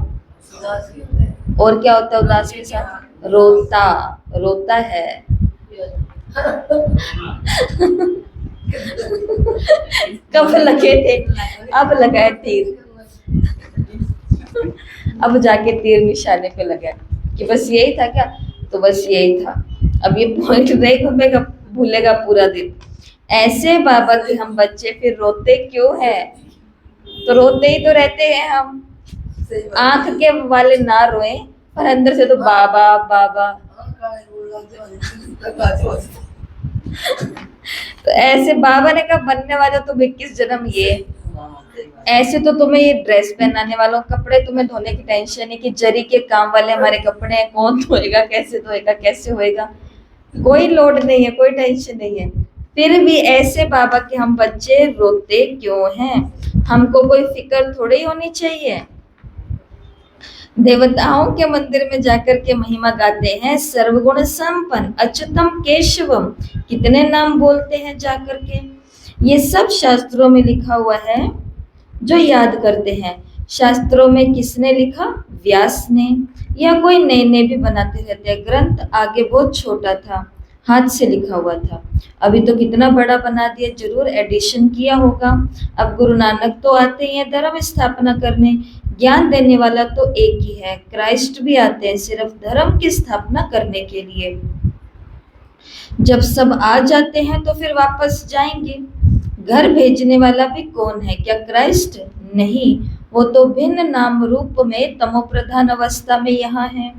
और क्या होता है उदास के साथ? रोता है। कब लगे थे? अब लगाए तीर, अब जाके तीर निशाने पे लगा कि बस यही था क्या? तो बस यही था। अब ये पॉइंट नहीं घूमेगा, भूलेगा पूरा दिन। ऐसे बाबा के हम बच्चे फिर रोते क्यों हैं? तो रोते ही तो रहते हैं हम। सही बात आंख है। के वाले ना रोए, पर अंदर से तो बाबा बाबा। हाँ, काय बोला तक आज वाजता। तो ऐसे बाबा ने कहा बनने वाला तुम 21 जन्म ये। हाँ, सही बात। ऐसे तो तुम्हें ये ड्रेस पहनाने वालों, कपड़े तुम्हें धोने की टेंशन है कि जरी के काम वाले हमारे कपड़े हैं, कौन धोएगा, कैसे होएगा। कोई लोड नहीं है, कोई टेंशन नहीं है। फिर भी ऐसे बाबा के हम बच्चे रोते क्यों हैं? हमको कोई फिक्र थोड़ी होनी चाहिए। देवताओं के मंदिर में जाकर के महिमा गाते हैं, सर्वगुण संपन्न अच्युतम केशवम। कितने नाम बोलते हैं जाकर के। ये सब शास्त्रों में लिखा हुआ है, जो याद करते हैं। शास्त्रों में किसने लिखा? व्यास ने, या कोई नए नए भी बनाते रहते हैं। ग्रंथ आगे बहुत छोटा था, हाथ से लिखा हुआ था। अभी तो कितना बड़ा बना दिया, जरूर एडिशन किया होगा। अब गुरु नानक तो आते ही हैं धर्म स्थापना करने। ज्ञान देने वाला तो एक ही है, क्राइस्ट भी आते हैं सिर्फ धर्म की स्थापना करने के लिए। जब सब आ जाते हैं तो फिर वापस जाएंगे। घर भेजने वाला भी कौन है? क्या क्राइस्ट? नहीं, वो तो भिन्न नाम रूप में तमो प्रधान अवस्था में यहाँ है।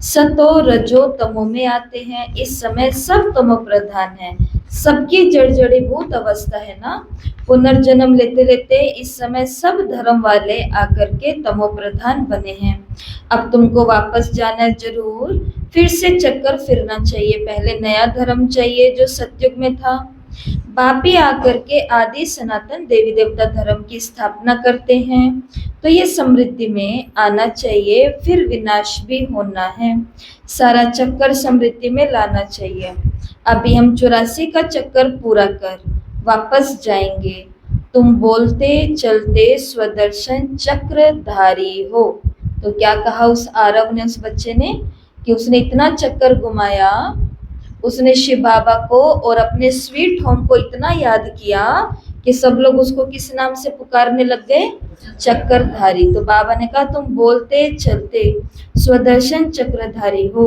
सतो रजो तमो में आते हैं। इस समय सब तमो प्रधान है, सबकी जड़जड़ीभूत अवस्था है ना। पुनर्जन्म लेते लेते इस समय सब धर्म वाले आकर के तमो प्रधान बने हैं। अब तुमको वापस जाना है जरूर, फिर से चक्कर फिरना चाहिए। पहले नया धर्म चाहिए जो सतयुग में था। बापी आकर के आदि सनातन देवी देवता धर्म की स्थापना करते हैं, तो ये समृद्धि में आना चाहिए, फिर विनाश भी होना है। सारा चक्कर समृद्धि में लाना चाहिए। अभी हम 84 का चक्कर पूरा कर वापस जाएंगे। तुम बोलते चलते स्वदर्शन चक्रधारी हो। तो क्या कहा उस आरव ने, उस बच्चे ने, कि उसने इतना चक्कर घुमाया, उसने शिव बाबा को और अपने स्वीट होम को इतना याद किया कि सब लोग उसको किस नाम से पुकारने लग गए? चक्रधारी। तो बाबा ने कहा तुम बोलते चलते स्वदर्शन चक्रधारी हो।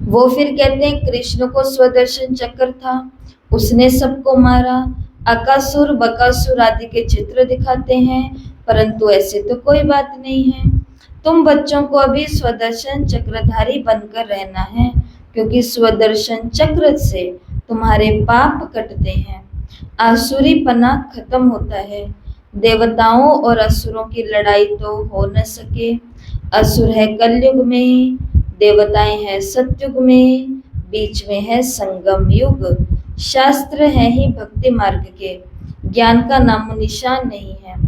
वो फिर कहते हैं कृष्ण को स्वदर्शन चक्र था, उसने सबको मारा। अकासुर बकासुर आदि के चित्र दिखाते हैं, परंतु ऐसे तो कोई बात नहीं है। तुम बच्चों को अभी स्वदर्शन चक्रधारी बनकर रहना है, क्योंकि स्वदर्शन चक्र से तुम्हारे पाप कटते हैं, आसुरी पना खत्म होता है। देवताओं और असुरों की लड़ाई तो हो न सके। असुर है कलयुग में, देवताएं हैं सतयुग में, बीच में है संगम युग। शास्त्र है ही भक्ति मार्ग के, ज्ञान का नामो निशान नहीं है।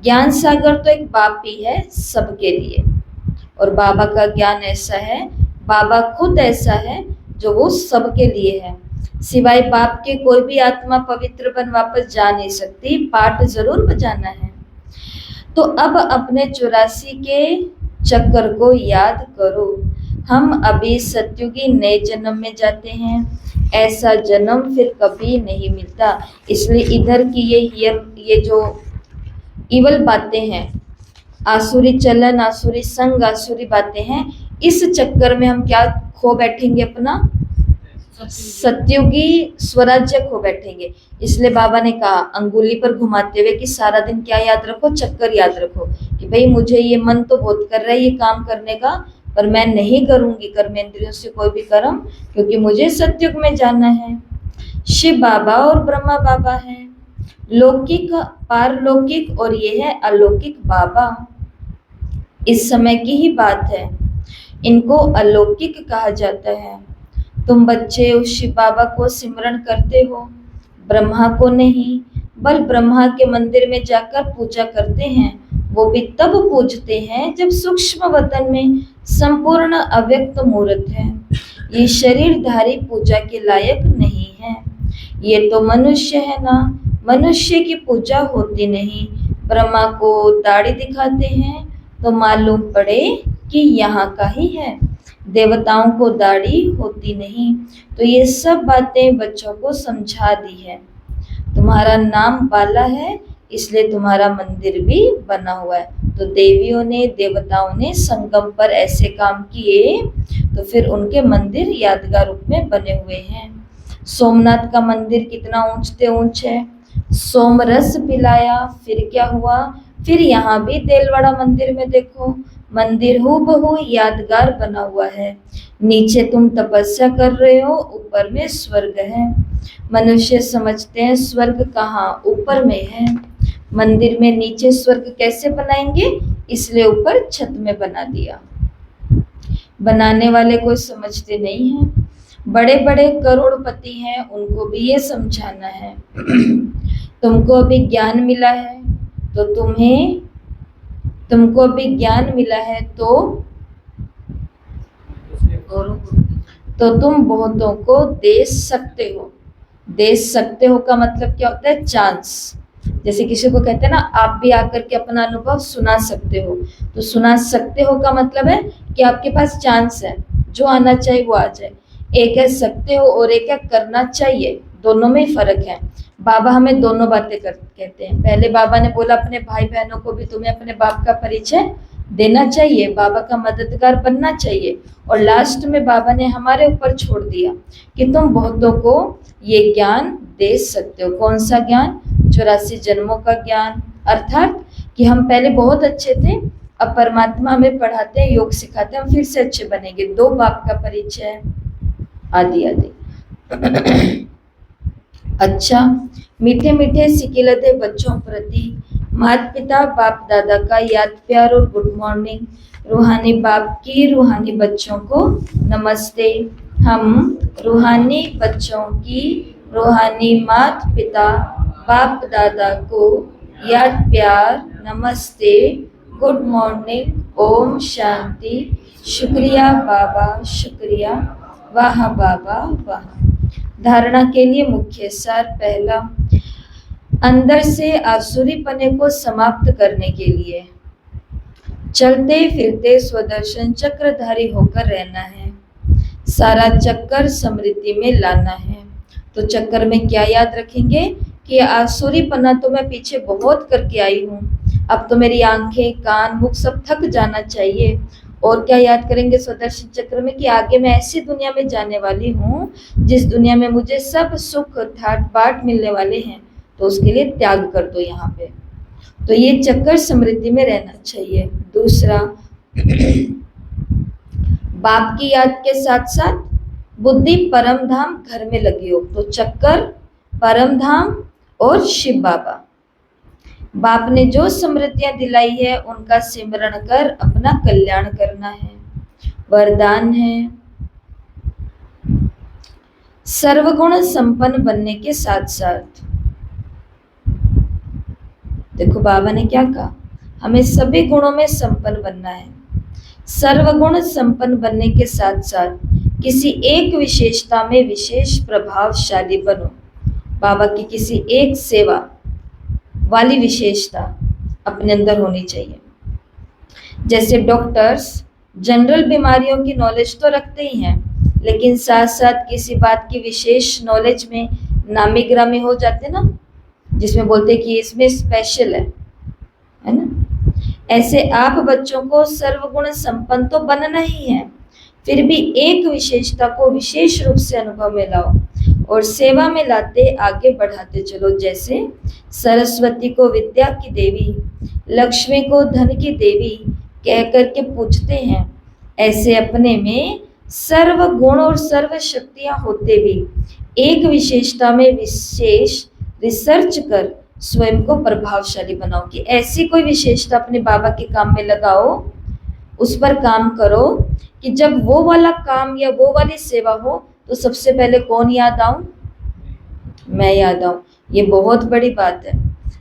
ज्ञान सागर तो एक बाप ही है सबके लिए, और बाबा का ज्ञान ऐसा है, बाबा खुद ऐसा है जो वो सबके लिए है। सिवाय बाप के कोई भी आत्मा पवित्र बन वापस जा नहीं सकती, पाठ जरूर बजाना है। तो अब अपने 84 के चक्कर को याद करो। हम अभी सतयुगी नए जन्म में जाते हैं, ऐसा जन्म फिर कभी नहीं मिलता। इसलिए इधर की ये जो इवल बातें हैं, आसुरी चलन, आसुरी संग, आसुरी बातें हैं, इस चक्कर में हम क्या खो बैठेंगे? अपना सतयुगी स्वराज्य खो बैठेंगे। इसलिए बाबा ने कहा अंगुली पर घुमाते हुए कि सारा दिन क्या याद रखो? चक्कर याद रखो, कि भाई मुझे ये मन तो बहुत कर रहा है ये काम करने का, पर मैं नहीं करूंगी कर्मेंद्रियों से कोई भी कर्म, क्योंकि मुझे सतयुग में जाना है। शिव बाबा और ब्रह्मा बाबा हैं, लौकिक पारलौकिक, और ये है अलौकिक बाबा। इस समय की ही बात है, इनको अलौकिक कहा जाता है। तुम बच्चे उस शिव बाबा को सिमरण करते हो, ब्रह्मा को नहीं। बल ब्रह्मा के मंदिर में जाकर पूजा करते हैं, वो भी तब पूजते हैं जब सूक्ष्म वतन में संपूर्ण अव्यक्त मूर्त है। ये शरीरधारी पूजा के लायक नहीं है। ये तो मनुष्य है ना, मनुष्य की पूजा होती नहीं। ब्रह्मा को दाढ़ी दिखाते हैं तो मालूम पड़े कि यहाँ का ही है, देवताओं को दाढ़ी होती नहीं। तो ये सब बातें बच्चों को समझा दी है। तुम्हारा नाम बाला है, इसलिए तुम्हारा मंदिर भी बना हुआ है। तो देवियों ने, देवताओं ने संगम पर ऐसे काम किए, तो फिर उनके मंदिर यादगार रूप में बने हुए हैं। सोमनाथ का मंदिर कितना ऊंचते ऊंच है। सोमरस पिलाया, फिर क्या हुआ, फिर यहाँ भी देलवाड़ा मंदिर में देखो, मंदिर हूबहू यादगार बना हुआ है। नीचे तुम तपस्या कर रहे हो, ऊपर में स्वर्ग है। मनुष्य समझते हैं स्वर्ग कहाँ, ऊपर में है। मंदिर में नीचे स्वर्ग कैसे बनाएंगे, इसलिए ऊपर छत में बना दिया। बनाने वाले कोई समझते नहीं हैं। बड़े बड़े करोड़पति हैं, उनको भी ये समझाना है। तुमको अभी ज्ञान मिला है तो तुमको अभी ज्ञान मिला है औरों को तुम बहुतों को दे सकते हो। दे सकते हो का मतलब क्या होता है, चांस। जैसे किसी को कहते हैं ना, आप भी आकर के अपना अनुभव सुना सकते हो, तो सुना सकते हो का मतलब है कि आपके पास चांस है, जो आना चाहिए वो आ जाए। एक है सकते हो और एक है करना चाहिए, दोनों में ही फर्क है। बाबा हमें दोनों बातें कहते हैं। पहले बाबा ने बोला अपने भाई बहनों को भी तुम्हें अपने बाप का परिचय देना चाहिए, बाबा का मददगार बनना चाहिए। और लास्ट में बाबा ने हमारे ऊपर छोड़ दिया कि तुम बहुतों को ये ज्ञान दे सकते हो। कौन सा ज्ञान, 84 जन्मों का ज्ञान, अर्थात कि हम पहले बहुत अच्छे थे, अब परमात्मा हमें पढ़ाते हैं, योग सिखाते हैं, हम फिर से अच्छे बनेंगे। 2 बाप का परिचय, आदि आदि। अच्छा, मीठे मीठे सिकिलते बच्चों प्रति माता पिता बाप दादा का याद प्यार और गुड मॉर्निंग। रूहानी बाप की रूहानी बच्चों को नमस्ते। हम रूहानी बच्चों की रूहानी माता पिता बाप दादा को याद प्यार, नमस्ते, गुड मॉर्निंग, ओम शांति, शुक्रिया बाबा शुक्रिया, वाह बाबा वाह। धारणा के लिए मुख्य सार, पहला, अंदर से आसुरी पने को समाप्त करने के लिए चलते फिरते स्वदर्शन चक्रधारी होकर रहना है। सारा चक्कर स्मृति में लाना है। तो चक्कर में क्या याद रखेंगे कि आसुरी पना तो मैं पीछे बहुत करके आई हूँ, अब तो मेरी आंखें कान मुख सब थक जाना चाहिए। और क्या याद करेंगे स्वदर्शन चक्र में कि आगे मैं ऐसी दुनिया में जाने वाली हूँ जिस दुनिया में मुझे सब सुख ठाट बाट मिलने वाले हैं, तो उसके लिए त्याग कर दो यहाँ पे। तो ये चक्कर स्मृति में रहना चाहिए। दूसरा, बाप की याद के साथ साथ बुद्धि परम धाम घर में लगी हो। तो चक्कर, परम धाम और शिव बाबा, बाप ने जो स्मृतियां दिलाई है उनका सिमरण कर अपना कल्याण करना है। वरदान है, सर्वगुण संपन्न बनने के साथ साथ, देखो बाबा ने क्या कहा, हमें सभी गुणों में संपन्न बनना है। सर्वगुण संपन्न बनने के साथ साथ किसी एक विशेषता में विशेष प्रभावशाली बनो। बाबा की किसी एक सेवा वाली विशेषता अपने अंदर होनी चाहिए। जैसे डॉक्टर्स जनरल बीमारियों की नॉलेज तो रखते ही हैं, लेकिन साथ साथ किसी बात की विशेष नॉलेज में नामी ग्रामी हो जाते ना, जिसमें बोलते हैं कि इसमें स्पेशल है ना। ऐसे आप बच्चों को सर्वगुण संपन्न तो बनना ही है, फिर भी एक विशेषता को विशेष रूप से अनुभव में लाओ और सेवा में लाते आगे बढ़ाते चलो। जैसे सरस्वती को विद्या की देवी, लक्ष्मी को धन की देवी कह करके पूछते हैं, ऐसे अपने में सर्व गुण और सर्व शक्तियां होते भी एक विशेषता में विशेष रिसर्च कर स्वयं को प्रभावशाली बनाओ। कि ऐसी कोई विशेषता अपने बाबा के काम में लगाओ, उस पर काम करो कि जब वो वाला काम या वो वाली सेवा हो तो सबसे पहले कौन याद आऊं, मैं याद आऊं। ये बहुत बड़ी बात है।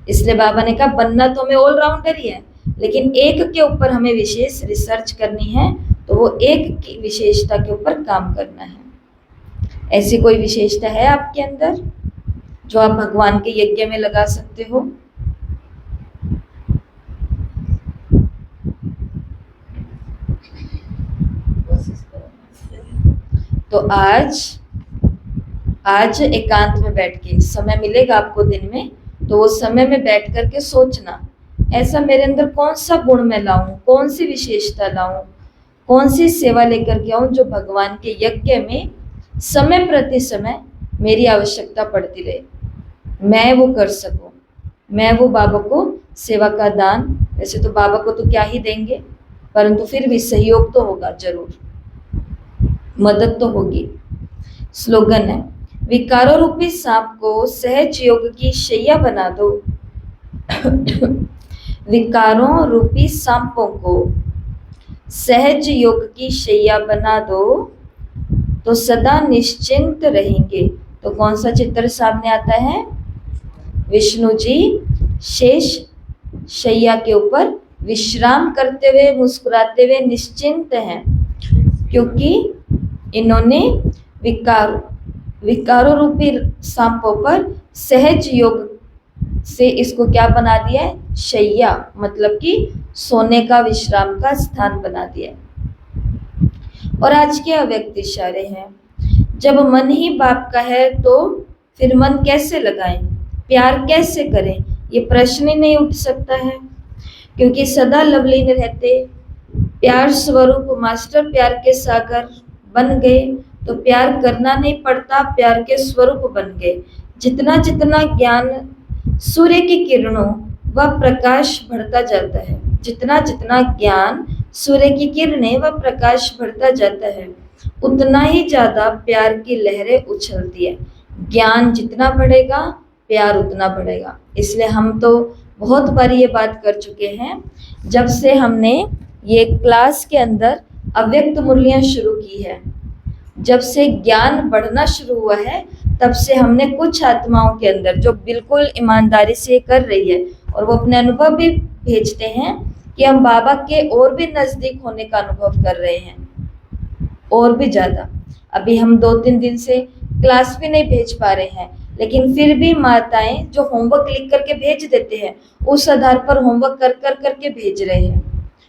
इसलिए बाबा ने कहा बनना तो हमें ऑलराउंडर ही है, लेकिन एक के ऊपर हमें विशेष रिसर्च करनी है, तो वो एक की विशेषता के ऊपर काम करना है। ऐसी कोई विशेषता है आपके अंदर जो आप भगवान के यज्ञ में लगा सकते हो? तो आज एकांत में बैठ के, समय मिलेगा आपको दिन में, तो वो समय में बैठ करके सोचना, ऐसा मेरे अंदर कौन सा गुण मैं लाऊं, कौन सी विशेषता लाऊं, कौन सी सेवा लेकर के आऊं जो भगवान के यज्ञ में समय प्रति समय मेरी आवश्यकता पड़ती रहे, मैं वो कर सकूं, मैं वो बाबा को सेवा का दान, वैसे तो बाबा को तो क्या ही देंगे, परंतु फिर भी सहयोग तो होगा जरूर, मदद तो होगी। स्लोगन है, विकारों रूपी सांप को सहज योग की शैया बना दो। विकारों रूपी सांपों को सहज योग की शैया बना दो तो सदा निश्चिंत रहेंगे। तो कौन सा चित्र सामने आता है? विष्णु जी शेष शैया के ऊपर विश्राम करते हुए, मुस्कुराते हुए निश्चिंत हैं, क्योंकि इन्होंने विकारों रूपी सांपों पर सहज योग से इसको क्या बना दिया है? शैया, मतलब कि सोने का, विश्राम का स्थान बना दिया है। और आज के अव्यक्त इशारे हैं, जब मन ही बाप का है तो फिर मन कैसे लगाएं, प्यार कैसे करें, ये प्रश्न ही नहीं उठ सकता है, क्योंकि सदा लवलीन रहते, प्यार स्वरूप मास्टर प्यार के सागर बन गए, तो प्यार करना नहीं पड़ता, प्यार के स्वरूप बन गए। जितना जितना ज्ञान सूर्य की किरणों व प्रकाश बढ़ता जाता है, जितना जितना ज्ञान सूर्य की किरणें व प्रकाश बढ़ता जाता है, उतना ही ज्यादा प्यार की लहरें उछलती है। ज्ञान जितना बढ़ेगा, प्यार उतना बढ़ेगा। इसलिए हम तो बहुत बार ये बात कर चुके हैं, जब से हमने ये क्लास के अंदर अव्यक्त मुरलियां शुरू की है, जब से ज्ञान बढ़ना शुरू हुआ है, तब से हमने कुछ आत्माओं के अंदर जो बिल्कुल ईमानदारी से कर रही है, और वो अपने अनुभव भी भेजते हैं कि हम बाबा के और भी नजदीक होने का अनुभव कर रहे हैं, और भी ज्यादा। अभी हम 2-3 दिन से क्लास भी नहीं भेज पा रहे हैं, लेकिन फिर भी माताएं जो होमवर्क लिख करके भेज देते हैं, उस आधार पर होमवर्क कर कर करके भेज रहे हैं।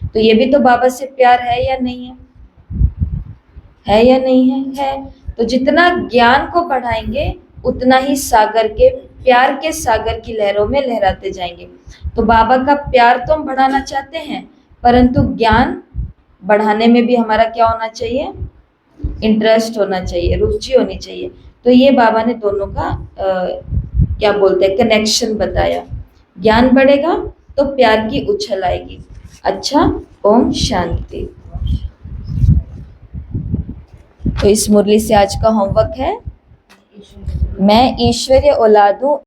तो ये भी तो बाबा से प्यार है या नहीं है? है या नहीं है? है। तो जितना ज्ञान को बढ़ाएंगे, उतना ही सागर के, प्यार के सागर की लहरों में लहराते जाएंगे। तो बाबा का प्यार तो हम बढ़ाना चाहते हैं, परंतु ज्ञान बढ़ाने में भी हमारा क्या होना चाहिए? इंटरेस्ट होना चाहिए, रुचि होनी चाहिए। तो ये बाबा ने दोनों का क्या बोलते हैं, कनेक्शन बताया। ज्ञान बढ़ेगा तो प्यार की उछल आएगी। अच्छा, ओम शांति। तो इस मुरली से आज का होमवर्क है, मैं ईश्वरीय औलाद हूँ।